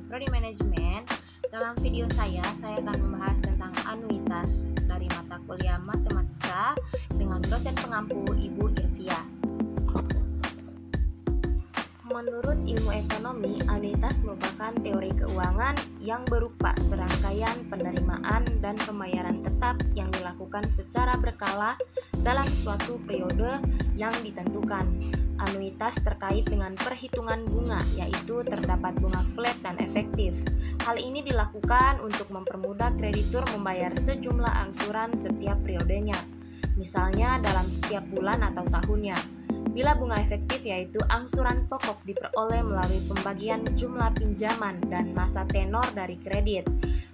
Prodi Manajemen. Dalam video saya akan membahas tentang anuitas dari mata kuliah Matematika dengan dosen pengampu Ibu Irvia. Menurut ilmu ekonomi, anuitas merupakan teori keuangan yang berupa serangkaian penerimaan dan pembayaran tetap yang dilakukan secara berkala dalam suatu periode yang ditentukan. Anuitas terkait dengan perhitungan bunga, yaitu terdapat bunga flat dan efektif. Hal ini dilakukan untuk mempermudah kreditur membayar sejumlah angsuran setiap periodenya, misalnya dalam setiap bulan atau tahunnya. Bila bunga efektif, yaitu angsuran pokok, diperoleh melalui pembagian jumlah pinjaman dan masa tenor dari kredit.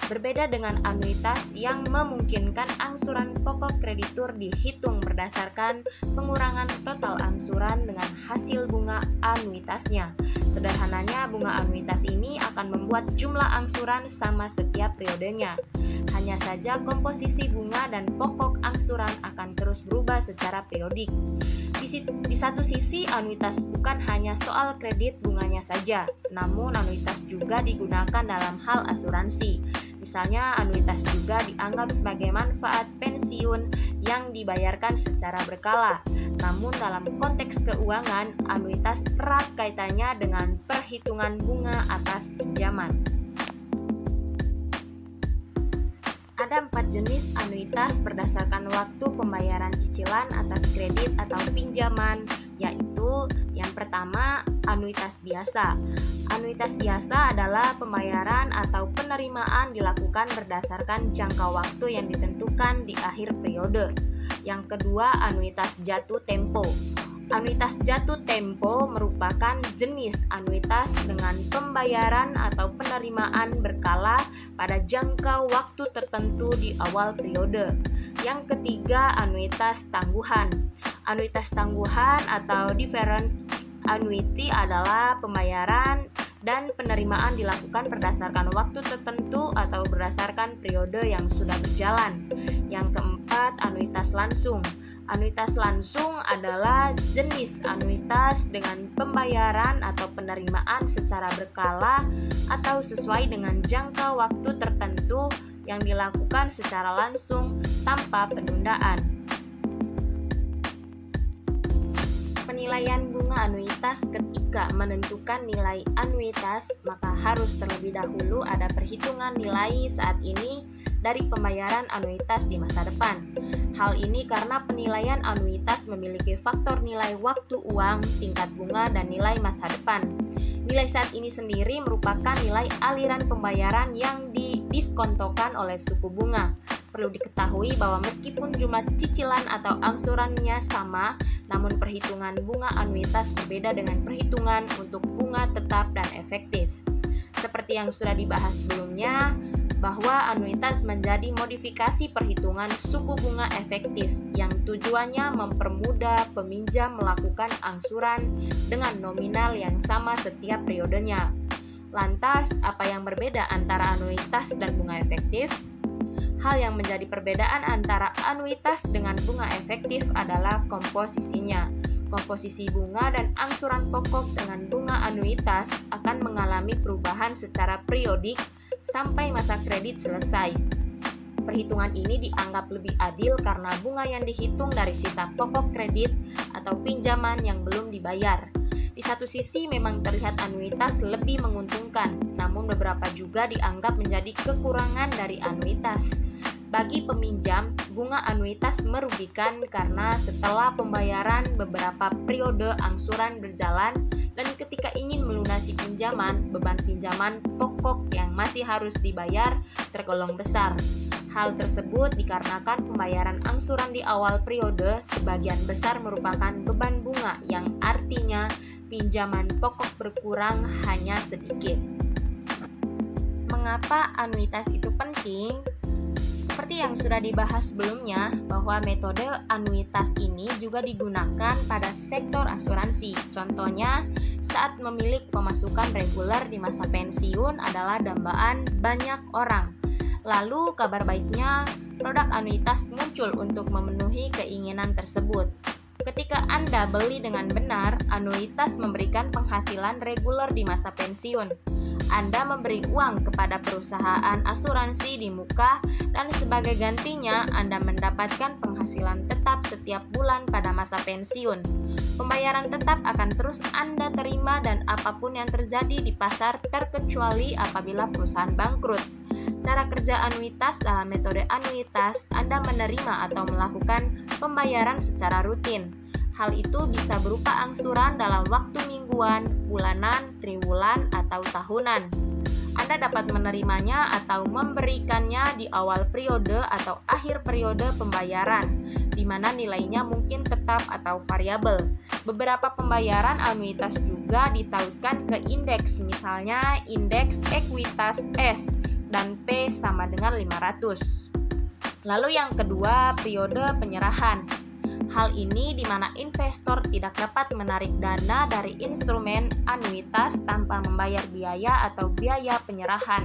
Berbeda dengan anuitas yang memungkinkan angsuran pokok kreditur dihitung berdasarkan pengurangan total angsuran dengan hasil bunga anuitasnya. Sederhananya, bunga anuitas ini akan membuat jumlah angsuran sama setiap periodenya. Hanya saja komposisi bunga dan pokok angsuran akan terus berubah secara periodik. Di satu sisi, anuitas bukan hanya soal kredit bunganya saja, namun anuitas juga digunakan dalam hal asuransi. Misalnya, anuitas juga dianggap sebagai manfaat pensiun yang dibayarkan secara berkala. Namun dalam konteks keuangan, anuitas erat kaitannya dengan perhitungan bunga atas pinjaman. Ada 4 jenis anuitas berdasarkan waktu pembayaran cicilan atas kredit atau pinjaman, yaitu yang pertama, anuitas biasa. Anuitas biasa adalah pembayaran atau penerimaan dilakukan berdasarkan jangka waktu yang ditentukan di akhir periode. Yang kedua, anuitas jatuh tempo. Anuitas jatuh tempo merupakan jenis anuitas dengan pembayaran atau penerimaan berkala pada jangka waktu tertentu di awal periode. Yang ketiga, anuitas tangguhan. Anuitas tangguhan atau deferred annuity adalah pembayaran dan penerimaan dilakukan berdasarkan waktu tertentu atau berdasarkan periode yang sudah berjalan. Yang keempat, anuitas langsung. Anuitas langsung adalah jenis anuitas dengan pembayaran atau penerimaan secara berkala atau sesuai dengan jangka waktu tertentu yang dilakukan secara langsung tanpa penundaan. Penilaian bunga anuitas. Ketika menentukan nilai anuitas, maka harus terlebih dahulu ada perhitungan nilai saat ini dari pembayaran anuitas di masa depan. Hal ini karena penilaian anuitas memiliki faktor nilai waktu uang, tingkat bunga, dan nilai masa depan. Nilai saat ini sendiri merupakan nilai aliran pembayaran yang didiskontokan oleh suku bunga. Perlu diketahui bahwa meskipun jumlah cicilan atau angsurannya sama, namun perhitungan bunga anuitas berbeda dengan perhitungan untuk bunga tetap dan efektif. Seperti yang sudah dibahas sebelumnya, bahwa anuitas menjadi modifikasi perhitungan suku bunga efektif yang tujuannya mempermudah peminjam melakukan angsuran dengan nominal yang sama setiap periodenya. Lantas, apa yang berbeda antara anuitas dan bunga efektif? Hal yang menjadi perbedaan antara anuitas dengan bunga efektif adalah komposisinya. Komposisi bunga dan angsuran pokok dengan bunga anuitas akan mengalami perubahan secara periodik sampai masa kredit selesai. Perhitungan ini dianggap lebih adil karena bunga yang dihitung dari sisa pokok kredit atau pinjaman yang belum dibayar. Di satu sisi memang terlihat anuitas lebih menguntungkan, namun beberapa juga dianggap menjadi kekurangan dari anuitas. Bagi peminjam, bunga anuitas merugikan karena setelah pembayaran beberapa periode angsuran berjalan dan ketika ingin melunasi pinjaman, beban pinjaman pokok yang masih harus dibayar tergolong besar. Hal tersebut dikarenakan pembayaran angsuran di awal periode sebagian besar merupakan beban bunga yang artinya pinjaman pokok berkurang hanya sedikit. Mengapa anuitas itu penting? Seperti yang sudah dibahas sebelumnya, bahwa metode anuitas ini juga digunakan pada sektor asuransi. Contohnya, saat memiliki pemasukan reguler di masa pensiun adalah dambaan banyak orang. Lalu kabar baiknya, produk anuitas muncul untuk memenuhi keinginan tersebut. Ketika Anda beli dengan benar, anuitas memberikan penghasilan reguler di masa pensiun. Anda memberi uang kepada perusahaan asuransi di muka dan sebagai gantinya Anda mendapatkan penghasilan tetap setiap bulan pada masa pensiun. Pembayaran tetap akan terus Anda terima dan apapun yang terjadi di pasar terkecuali apabila perusahaan bangkrut. Cara kerja anuitas: dalam metode anuitas, Anda menerima atau melakukan pembayaran secara rutin. Hal itu bisa berupa angsuran dalam waktu mingguan, bulanan, triwulan, atau tahunan. Anda dapat menerimanya atau memberikannya di awal periode atau akhir periode pembayaran, di mana nilainya mungkin tetap atau variabel. Beberapa pembayaran anuitas juga ditautkan ke indeks, misalnya indeks ekuitas S dan P sama dengan 500. Lalu yang kedua, periode penyerahan. Hal ini di mana investor tidak dapat menarik dana dari instrumen anuitas tanpa membayar biaya atau biaya penyerahan.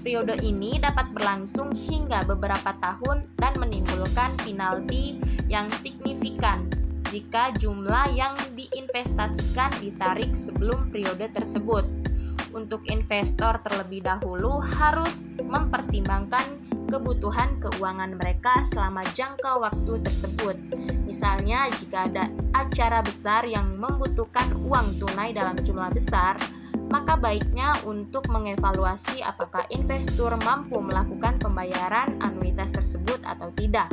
Periode ini dapat berlangsung hingga beberapa tahun dan menimbulkan penalti yang signifikan jika jumlah yang diinvestasikan ditarik sebelum periode tersebut. Untuk investor terlebih dahulu harus mempertimbangkan kebutuhan keuangan mereka selama jangka waktu tersebut. Misalnya, jika ada acara besar yang membutuhkan uang tunai dalam jumlah besar, maka baiknya untuk mengevaluasi apakah investor mampu melakukan pembayaran anuitas tersebut atau tidak.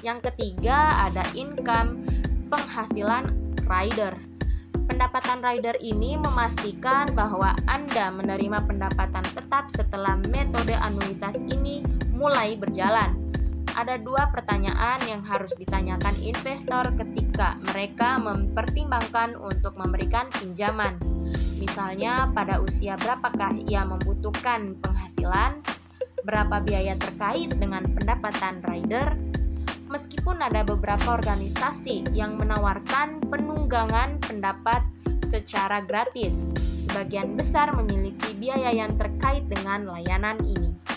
Yang ketiga, ada income, penghasilan rider. Pendapatan rider ini memastikan bahwa Anda menerima pendapatan tetap setelah metode anuitas ini mulai berjalan. Ada dua pertanyaan yang harus ditanyakan investor ketika mereka mempertimbangkan untuk memberikan pinjaman. Misalnya, pada usia berapakah ia membutuhkan penghasilan, berapa biaya terkait dengan pendapatan rider. Meskipun ada beberapa organisasi yang menawarkan penunggangan pendapat secara gratis, sebagian besar memiliki biaya yang terkait dengan layanan ini.